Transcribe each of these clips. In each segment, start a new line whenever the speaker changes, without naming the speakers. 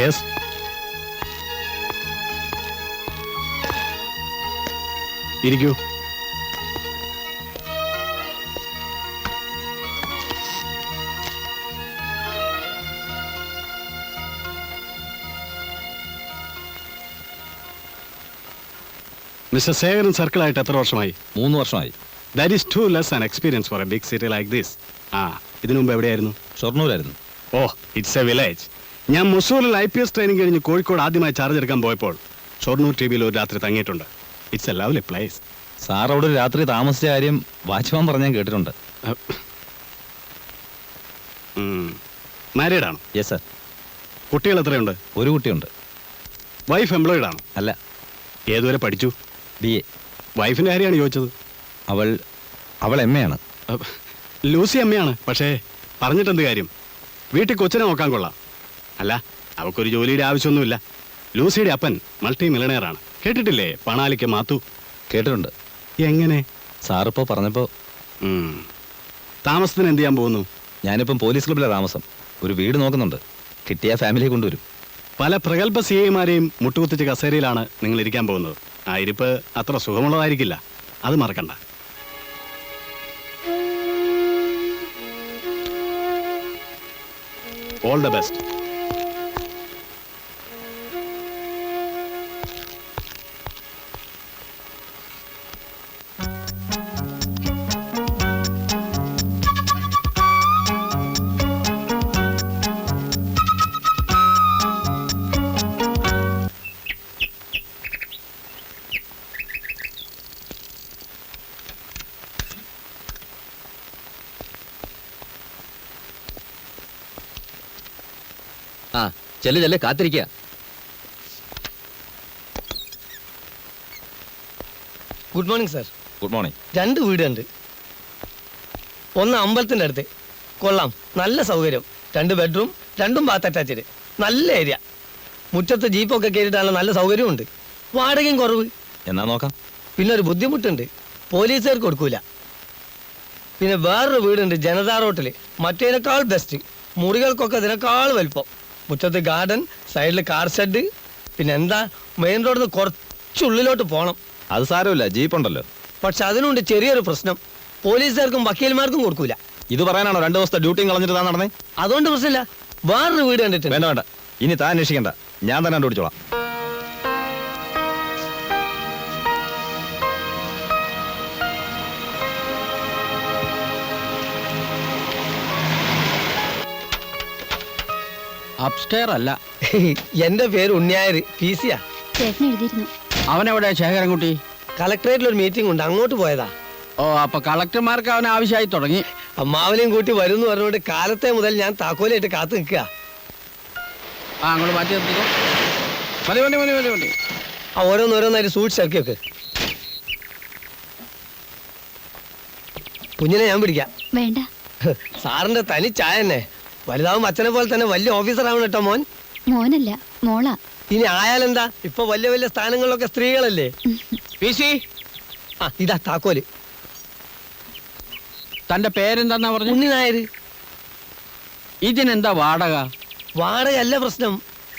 Yes. ഇരിക്കൂ. Mister സേകരൻ സർക്കിളായിട്ട് എത്ര വർഷമായി?
3 വർഷമായി.
That is too less an experience for a big city like this. ഇതിനു മുമ്പ് എവിടെയായിരുന്നു?
ഷൊർണൂരായിരുന്നു.
Oh, it's a village. ഞാൻ മുസൂറിൽ IPS ട്രെയിനിങ് കഴിഞ്ഞ് കോഴിക്കോട് ആദ്യമായി ചാർജ് എടുക്കാൻ പോയപ്പോൾ ഷൊർണൂർ TVയിൽ ഒരു രാത്രി തങ്ങിയിട്ടുണ്ട്. It's a lovely place.
Sir അവിടെ ഒരു രാത്രി താമസിച്ച കാര്യം വാച്ച്മാൻ പറഞ്ഞാൽ കേട്ടിട്ടുണ്ട്.
മാരീഡ് ആണോ?
Yes sir.
കുട്ടികൾ എത്രയുണ്ട്?
ഒരു കുട്ടിയുണ്ട്.
വൈഫ് എംപ്ലോയിഡ് ആണോ?
അല്ല.
ഏതുവരെ പഠിച്ചു?
BA.
വൈഫിന്റെ കാര്യമാണ് ചോദിച്ചത്.
അവൾ MA ആണ്.
ലൂസി അമ്മയാണ്. പക്ഷേ പറഞ്ഞിട്ടെന്ത് കാര്യം? വീട്ടിൽ കൊച്ചിനെ നോക്കാൻ കൊള്ളാം. അല്ല, അവക്കൊരു ജോലിയുടെ ആവശ്യമൊന്നുമില്ല. ലൂസിയുടെ അപ്പൻ മൾട്ടി മില്ലണയറാണ്. കേട്ടിട്ടില്ലേ? പണാലിക്ക് മാത്തു.
കേട്ടിട്ടുണ്ട്.
എങ്ങനെ?
സാറിപ്പോൾ പറഞ്ഞപ്പോൾ.
താമസത്തിന് എന്ത് ചെയ്യാൻ പോകുന്നു?
ഞാനിപ്പം പോലീസ് ക്ലബിലെ താമസം. ഒരു വീട് നോക്കുന്നുണ്ട്. കിട്ടിയ ഫാമിലിയെ കൊണ്ടുവരും.
പല പ്രഗത്ഭ CIമാരെയും മുട്ടുകുത്തിച്ച് കസേരയിലാണ് നിങ്ങൾ ഇരിക്കാൻ പോകുന്നത്. ആ ഇരിപ്പ് അത്ര സുഖമുള്ളതായിരിക്കില്ല. അത് മറക്കണ്ട. All the best.
ചെല്ലെ കാത്തിരിക്കുക.
Good morning sir.
Good morning.
2 വീടുണ്ട്. ഒന്ന് അമ്പലത്തിൻ്റെ അടുത്ത്. കൊള്ളാം, നല്ല സൗകര്യം. 2 ബെഡ്റൂം, 2 ബാത്ത് അറ്റാച്ച്ഡ്. നല്ല ഏരിയ. മുറ്റത്ത് ജീപ്പൊക്കെ കയറിയിട്ടാണ്. നല്ല സൗകര്യമുണ്ട്. വാടകയും കുറവ്.
എന്നാ നോക്കാം.
പിന്നെ ഒരു ബുദ്ധിമുട്ടുണ്ട്, പോലീസുകാർക്ക് കൊടുക്കൂല. പിന്നെ വേറൊരു വീടുണ്ട് ജനതാ റോട്ടിൽ. മറ്റേതിനേക്കാൾ ബെസ്റ്റ്. മുറികൾക്കൊക്കെ ഇതിനേക്കാൾ വലുപ്പം. മുറ്റത്ത് ഗാർഡൻ, സൈഡിൽ കാർ ഷെഡ്. പിന്നെ എന്താ, മെയിൻ റോഡിൽ നിന്ന് കുറച്ചുള്ളിലോട്ട് പോകണം.
അത് സാരമില്ല, ജീപ്പ് ഉണ്ടല്ലോ.
പക്ഷെ അതിനുണ്ട് ചെറിയൊരു പ്രശ്നം, പോലീസുകാർക്കും വക്കീൽമാർക്കും കൊടുക്കൂല.
ഇത് പറയാനാണോ 2 ദിവസത്തെ ഡ്യൂട്ടിയും കളഞ്ഞിട്ട് താൻ നടന്നേ?
അതുകൊണ്ട് പ്രശ്നമില്ല. വേറൊരു വീട് കണ്ടിട്ടുണ്ട്.
വേണ്ട, ഇനി താൻ അന്വേഷിക്കണ്ട, ഞാൻ തന്നെ കണ്ടുപിടിച്ചോളാം.
അപ്സ്റ്റെയർ അല്ല.
എന്റെ പേര് ഉണ്ണിയായർ, PC-യാ.
അവനെവിടെ ശേഖരൻകുട്ടി?
കളക്ടറേറ്റിൽ ഒരു മീറ്റിംഗ് ഉണ്ട്, അങ്ങോട്ട് പോയതാ.
ഓ, അപ്പൊ കളക്ടർമാർക്ക് അവൻ ആവശ്യമായി തുടങ്ങി.
അമ്മാവനെയും കൂട്ടി വരുന്നു പറഞ്ഞുകൊണ്ട് കാലത്തെ മുതൽ ഞാൻ താക്കോലായിട്ട് കാത്തു നിൽക്കുക.
അങ്ങോട്ട് മാറ്റി നിർത്തിക്കോ. മതി മതി മതി മതി മതി.
ഓരോന്നോരോന്നായിട്ട് സൂക്ഷിച്ച് ഇറക്കി വെക്ക്. കുഞ്ഞിനെ ഞാൻ പിടിക്കാം.
വേണ്ട.
സാറിന്റെ തനി ചായ തന്നെ. വലുതാവും അച്ഛനെ പോലെ തന്നെ വലിയ ഓഫീസർ ആവണം കേട്ടോ മോൻ.
മോനല്ല, മോളാ.
ഇനി ആയാലെന്താ, ഇപ്പൊ വലിയ വലിയ സ്ഥാനങ്ങളിലൊക്കെ സ്ത്രീകളല്ലേ.
PC,
ഇതാ താക്കോല്.
തന്റെ പേരെന്താന്നാ പറഞ്ഞു?
ഉണ്ണി നായർ.
ഇതിനെന്താ വാടക?
വാടകയല്ല പ്രശ്നം,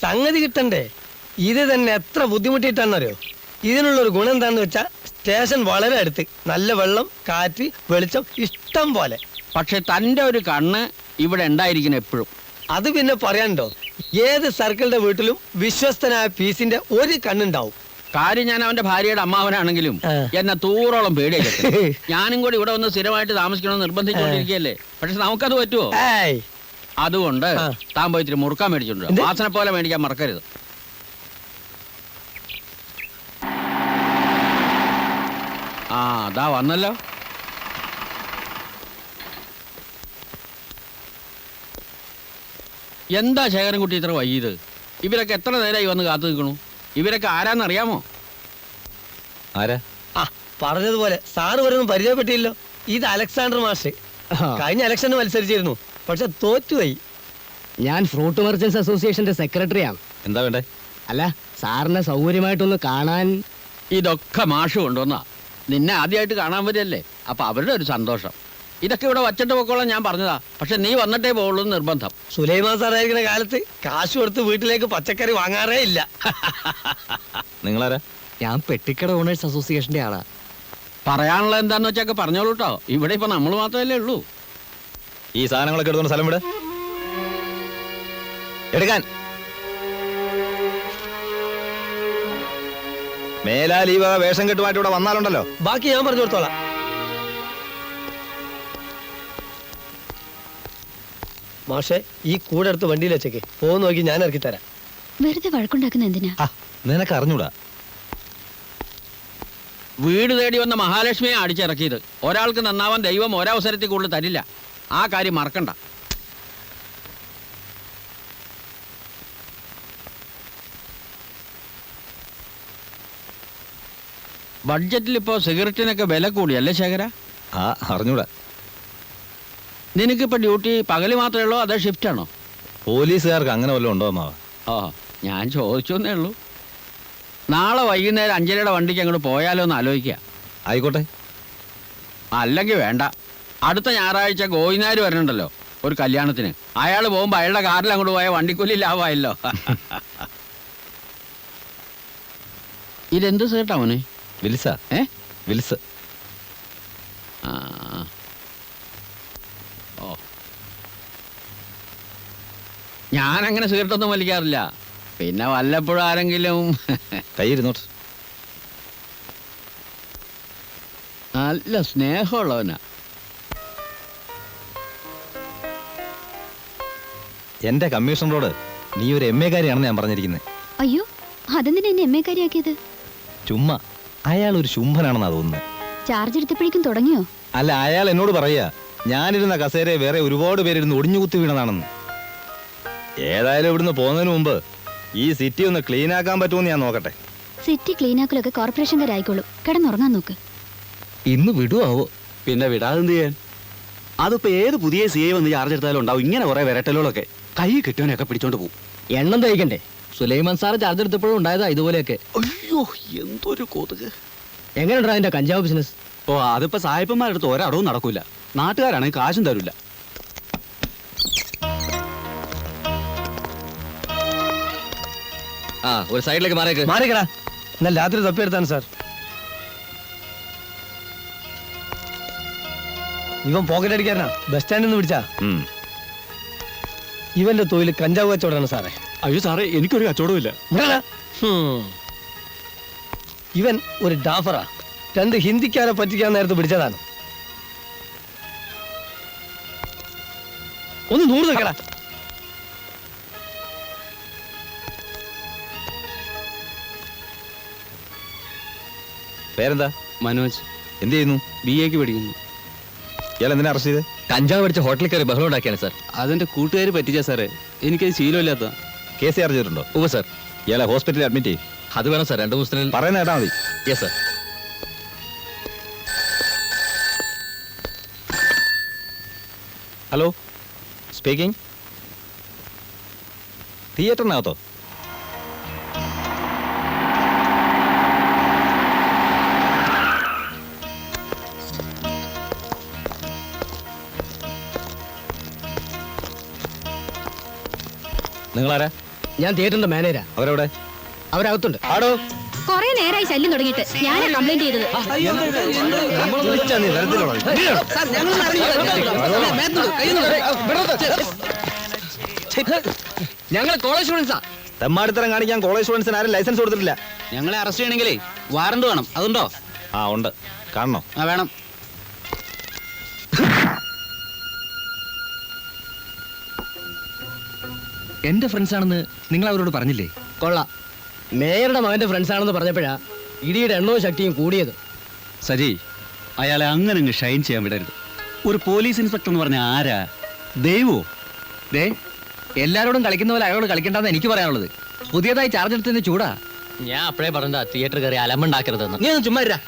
സംഗതി കിട്ടണ്ടേ. ഇത് തന്നെ എത്ര ബുദ്ധിമുട്ടിയിട്ടാണെന്നറിയോ. ഇതിനുള്ളൊരു ഗുണം എന്താണെന്ന് വെച്ചാൽ സ്റ്റേഷൻ വളരെ അടുത്ത്, നല്ല വെള്ളം, കാറ്റ്, വെളിച്ചം ഇഷ്ടം പോലെ.
പക്ഷെ തന്റെ ഒരു കണ്ണ് ഇവിടെ ഉണ്ടായിരിക്കണം എപ്പോഴും.
അത് പിന്നെ പറയാനുണ്ടോ, ഏത് സർക്കിളിന്റെ വീട്ടിലും വിശ്വസ്തനായ PC-ന്റെ ഒരു കണ്ണുണ്ടാവും.
കാര്യം ഞാൻ അവന്റെ ഭാര്യയുടെ അമ്മാവനാണെങ്കിലും എന്നെ തൂറോളം പേടിയായിട്ട് ഞാനും കൂടി ഇവിടെ വന്ന് സ്ഥിരമായിട്ട് താമസിക്കണമെന്ന് നിർബന്ധിച്ചുകൊണ്ടിരിക്കുകയല്ലേ. പക്ഷെ നമുക്കത് പറ്റുമോ? അതുകൊണ്ട് താൻ പോയി ഇത്തിരി മുറുക്കാൻ മേടിച്ചിട്ടുണ്ട്. വാസന പോലെ മേടിക്കാൻ മറക്കരുത്. അതാ വന്നല്ലോ. എന്താ ശേഖരൻകുട്ടി ഇത്ര വൈകിയത്? ഇവരൊക്കെ എത്ര നേരമായി വന്ന് കാത്തു നിൽക്കണു? ഇവരൊക്കെ ആരാന്നറിയാമോ?
ആരാ?
പറഞ്ഞതുപോലെ സാറ് വരുന്നു പരിചയപ്പെട്ടില്ലോ. ഇത് അലക്സാണ്ടർ മാഷ്. കഴിഞ്ഞ ഇലക്ഷന് മത്സരിച്ചിരുന്നു, പക്ഷെ തോറ്റുപോയി.
ഞാൻ ഫ്രൂട്ട് മെർച്ചൻസ് അസോസിയേഷന്റെ സെക്രട്ടറിയാണ്.
എന്താ വേണ്ടേ?
അല്ല, സാറിനെ സൗകര്യമായിട്ടൊന്ന് കാണാൻ.
ഇതൊക്കെ മാഷ് കൊണ്ടുവന്നാ. നിന്നെ ആദ്യമായിട്ട് കാണാൻ വരികയല്ലേ, അപ്പൊ അവരുടെ ഒരു സന്തോഷം. ഇതൊക്കെ ഇവിടെ വച്ചിട്ട് പോക്കോളാം ഞാൻ പറഞ്ഞതാ. പക്ഷെ നീ വന്നിട്ടേ പോകുള്ളൂ എന്ന് നിർബന്ധം.
സുലൈമാൻ സാറായിരിക്കുന്ന കാലത്ത് കാശ് കൊടുത്ത് വീട്ടിലേക്ക് പച്ചക്കറി വാങ്ങാറേ ഇല്ല.
നിങ്ങളാരാ?
ഞാൻ പെട്ടിക്കട ഓണേഴ്സ് അസോസിയേഷന്റെ ആളാ.
പറയാനുള്ള എന്താന്ന് വെച്ചൊക്കെ പറഞ്ഞോളൂ കേട്ടോ. ഇവിടെ ഇപ്പൊ നമ്മൾ മാത്രമല്ലേ ഉള്ളൂ.
ഈ സാധനങ്ങളൊക്കെ എടുത്തോണ്ട് സ്ഥലം വിട്. എടുക്കാൻ മേലാൽ ഈ വക വേഷം കെട്ടുമായിട്ട് ഇവിടെ വന്നാലുണ്ടല്ലോ.
ബാക്കി ഞാൻ പറഞ്ഞു കൊടുത്തോളാം. മാഷെ, ഈ കൂടെ എടുത്ത് വണ്ടിയിൽ വെച്ചേക്ക്. പോകുന്ന നോക്കി ഞാൻ ഇറക്കി തരാം.
വെറുതെ വഴക്കുണ്ടാക്കുന്ന എന്തിനാ?
ആ, നിനക്ക് അറിഞ്ഞൂടാ.
വീട് തേടി വന്ന മഹാലക്ഷ്മിയെ അടിച്ചിറക്കിയത്. ഒരാൾക്ക് നന്നാവാൻ ദൈവം ഒരവസരത്തിൽ കൂടുതൽ തരില്ല. ആ കാര്യം മറക്കണ്ട. ബഡ്ജറ്റിൽ ഇപ്പോ സിഗരറ്റിനൊക്കെ വില കൂടിയല്ലേ ശേഖര?
ആ, അറിഞ്ഞൂടാ.
നിനക്കിപ്പോ ഡ്യൂട്ടി പകല് മാത്രമേ ഉള്ളൂ അതോ ഷിഫ്റ്റ് ആണോ?
പോലീസുകാർക്ക് അങ്ങനെ വല്ലതും ഉണ്ടോ അമ്മാവ?
ഓ, ഞാൻ ചോദിച്ചോന്നേ ഉള്ളൂ. നാളെ വൈകുന്നേരം 5:30 വണ്ടിക്ക് അങ്ങോട്ട് പോയാലോ എന്ന് ആലോചിക്കുക.
ആയിക്കോട്ടെ.
അല്ലെങ്കിൽ വേണ്ട. അടുത്ത ഞായറാഴ്ച ഗോവിനാര് വരണുണ്ടല്ലോ ഒരു കല്യാണത്തിന്. അയാൾ പോകുമ്പോ അയാളുടെ കാറിൽ അങ്ങോട്ട് പോയ വണ്ടിക്കൂലി ലാഭമായല്ലോ. ഇതെന്ത് സേട്ടാ മോനെ?
വിൽസാ? വിൽസ്.
ആ. ഓ, ഞാനങ്ങനെ സിഗരറ്റൊന്നും വലിക്കാറില്ല. പിന്നെ വല്ലപ്പോഴും ആരെങ്കിലും.
കയ്യിരുന്നോട്ട്.
നല്ല സ്നേഹമുള്ളവനാ.
എന്റെ കമ്മീഷണറോട് നീ ഒരു MA കാരിയാണെന്ന് ഞാൻ പറഞ്ഞിരിക്കുന്നത്.
അയ്യോ, അതെന്തിനാ എന്നെ MA കാര്യാക്കിയത്?
ചുമ്മാ. അയാൾ ഒരു ശുംഭനാണെന്നാ തോന്നുന്നത്.
ചാർജ് എടുത്തപ്പോഴേക്കും തുടങ്ങിയോ?
അല്ല, അയാൾ എന്നോട് പറയാ ഞാനിരുന്ന കസേരയെ വേറെ ഒരുപാട് പേരിരുന്ന് ഒടിഞ്ഞുകുത്തി വീണതാണെന്ന്. ഏതായാലും ഇവിടുന്ന് പോകുന്നതിന് മുമ്പ് ഈ സിറ്റി ഒന്ന് ക്ലീൻ ആക്കാൻ പറ്റുമെന്ന് ഞാൻ നോക്കട്ടെ.
സിറ്റി ക്ലീനാക്കലൊക്കെ കോർപ്പറേഷൻകാരായിക്കോളൂ. കിടന്നുറങ്ങാൻ നോക്ക്.
ഇന്ന് വിടുവോ?
പിന്നെ വിടാതെന്ത് ചെയ്യാൻ? അതിപ്പോ ഏത് പുതിയ CI വന്ന് ചാർജ് എടുത്താലും ഉണ്ടാവും ഇങ്ങനെ കുറെ വിരട്ടലുകളൊക്കെ. കൈ കിട്ടുവാനൊക്കെ പിടിച്ചോണ്ട് പോകും.
എണ്ണം തയ്ക്കണ്ടേ? സുലൈമാൻ സാറ് ചാർജ് എടുത്തപ്പോഴും ഉണ്ടായതാ ഇതുപോലെയൊക്കെ.
അയ്യോ, എന്തൊരു കൊതുക്.
എങ്ങനെയുണ്ടാ അതിന്റെ കഞ്ചാവ് ബിസിനസ്?
ഓ, അതിപ്പോ സായിപ്പന്മാരടുത്ത് ഒരടവും നടക്കൂല. നാട്ടുകാരാണെങ്കിൽ കാശും തരൂല.
ആ, ഒരു സൈഡിലേക്ക് മാറിയേക്ക്.
മാറിക്കടാ. എന്നാൽ രാത്രി തപ്പിയെടുത്താണ് സാർ. ഇവൻ പോക്കറ്റ് അടിക്കാരനാ. ബസ് സ്റ്റാൻഡിൽ നിന്ന് പിടിച്ചാ. ഇവന്റെ തൊഴിൽ കഞ്ചാവ് കച്ചവടമാണ് സാറേ.
അയ്യോ സാറേ, എനിക്കൊരു കച്ചവടവും ഇല്ല.
ഇവൻ ഒരു ഡാഫറാ. 2 ഹിന്ദിക്കാരെ പറ്റിക്കാൻ നേരത്തെ പിടിച്ചതാണ്. ഒന്ന് 100 നിൽക്കടാ.
പേരെന്താ?
മനോജ്.
എന്ത് ചെയ്യുന്നു?
BA പഠിക്കുന്നു.
ഇയാൾ എന്തിനാ അറസ്റ്റ് ചെയ്ത്?
കഞ്ചാവ് അടിച്ച് ഹോട്ടലിൽ കയറി ബഹളം ഉണ്ടാക്കിയാണ് സാർ.
അതെന്റെ കൂട്ടുകാർ പറ്റിച്ച സാറേ. എനിക്കത് ശീലമില്ലാത്ത.
കേസ് ചാർജ് ചെയ്തിട്ടുണ്ടോ?
ഉവ്വ് സാർ.
ഇയാളെ ഹോസ്പിറ്റലിൽ അഡ്മിറ്റ് ചെയ്യും.
അത് വേണം സാർ. 2 ദിവസത്തിനുള്ളിൽ.
പറയുന്ന കേട്ടാ മതി.
Yes sir.
Hello, speaking. തിയേറ്ററിനകത്തോ? നിങ്ങളാരാ?
ഞാൻ തിയേറ്ററിന്റെ മാനേജരാ.
അവരെവിടെ?
അവരകത്തുണ്ട്.
ആടോ.
കൊറേ നേരമായി ശല്യം തുടങ്ങിയിട്ട്. ഞാനാ കംപ്ലൈന്റ് ചെയ്തത്.
വിളിച്ചാ നീ തരത്തിലുള്ള
ഞങ്ങൾ കോളേജ് സ്റ്റുഡൻസാ.
തെമ്മാടിത്തരം കാണിക്കാൻ കോളേജ് സ്റ്റുഡൻസിന് ആരും ലൈസൻസ് കൊടുത്തിട്ടില്ല.
ഞങ്ങളെ അറസ്റ്റ് ചെയ്യണമെങ്കിലേ വാറണ്ട് വേണം. അതുണ്ടോ?
ആ, ഉണ്ട്. കാണണോ?
ആ, വേണം.
എന്റെ ഫ്രണ്ട്സ് ആണെന്ന് നിങ്ങൾ അവരോട് പറഞ്ഞില്ലേ? കൊള്ളാം. മേയറുടെ മകന്റെ ഫ്രണ്ട്സ് ആണെന്ന് പറഞ്ഞപ്പോഴാ ഇടിയുടെ എണ്ണവും ശക്തിയും കൂടിയത്.
സജി, അയാളെ അങ്ങനെ അങ്ങ് ഷൈൻ ചെയ്യാൻ വിടരുത്. ഒരു പോലീസ് ഇൻസ്പെക്ടർ എന്ന് പറഞ്ഞ ആരാ? ദൈവോ?
ദേ, എല്ലാരോടും കളിക്കുന്ന പോലെ അയാളോട് കളിക്കണ്ടെന്ന് എനിക്ക് പറയാനുള്ളത്. പുതിയതായി ചാർജ് എടുത്തതിന്റെ ചൂടാ. ഞാൻ അപ്പഴേ പറഞ്ഞ തിയേറ്റർ കയറി അലമ്പുണ്ടാക്കരുതെന്ന്.
നീ ഒന്ന് ചുമ്മാ ഇരാ.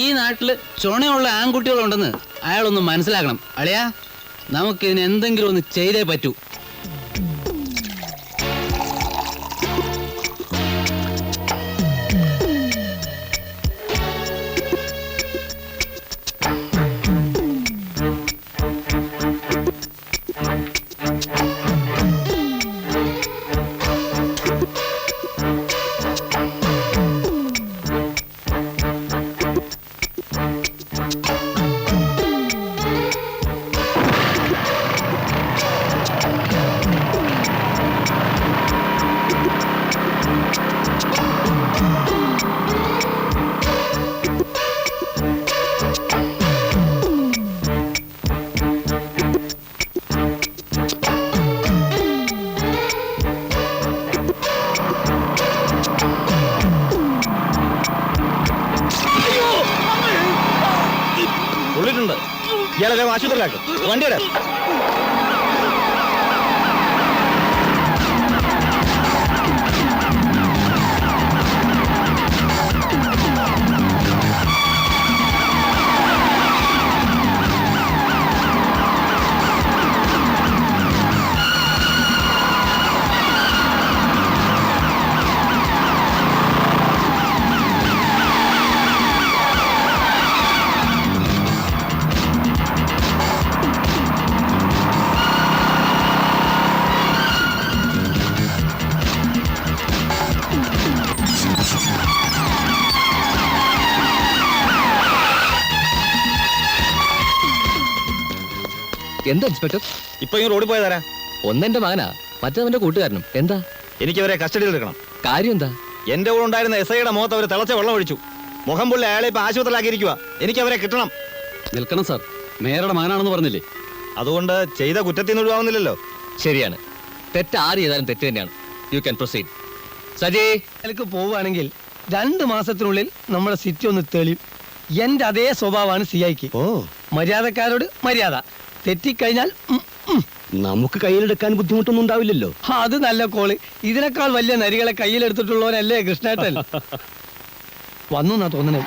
ഈ നാട്ടില് ചുണയുള്ള ആൺകുട്ടികളുണ്ടെന്ന് അയാളൊന്ന് മനസ്സിലാക്കണം. അളിയാ, നമുക്കിതിന് എന്തെങ്കിലും ഒന്ന് ചെയ്തേ പറ്റൂ.
പറയാനുണ്ട്. ഇയാളെ ആശുപത്രിയിലാക്കും. വണ്ടിയുടെ
എന്താ ഇൻസ്പെക്ടർ?
ഇപ്പൊ ഈ റോഡിൽ പോയതാരാ?
ഒന്നെന്റെ മകനാ, മറ്റവന്റെ കൂട്ടുകാരനും. എന്താ
എനിക്കവരെ കസ്റ്റഡിയിൽ എടുക്കണം.
കാര്യം? എന്താ?
എന്റെ കൂടെ ഉണ്ടായിരുന്ന SI-യുടെ മുഖത്ത് അവർ തിളച്ച വെള്ളം ഒഴിച്ചു. മുഖം പുള്ളി അയാളെ ഇപ്പൊ ആശുപത്രിയിലാക്കിയിരിക്കുക. എനിക്ക് അവരെ കിട്ടണം.
നിൽക്കണം സാർ, മേയറുടെ മകനാണെന്ന് പറഞ്ഞില്ലേ?
അതുകൊണ്ട് ചെയ്ത കുറ്റത്തിൽ നിന്ന് ഒഴിവാകുന്നില്ലല്ലോ.
ശരിയാണ്, തെറ്റ് ആര് ചെയ്താലും തെറ്റ് തന്നെയാണ്. You can proceed. സജി,
അതിലേക്ക് പോവുകയാണെങ്കിൽ 2 മാസത്തിനുള്ളിൽ നമ്മുടെ സിറ്റി ഒന്ന് തെളിയും. എന്റെ അതേ സ്വഭാവമാണ് CIക്ക്. മര്യാദക്കാരോട് മര്യാദ, തെറ്റിക്കഴിഞ്ഞാൽ
നമുക്ക് കയ്യിലെടുക്കാൻ ബുദ്ധിമുട്ടൊന്നും ഉണ്ടാവില്ലല്ലോ.
അത് നല്ല കോള്. ഇതിനേക്കാൾ വലിയ നരികളെ കയ്യിലെടുത്തിട്ടുള്ളവനല്ലേ കൃഷ്ണേട്ടൻ? വന്നു എന്നാ തോന്നണേ.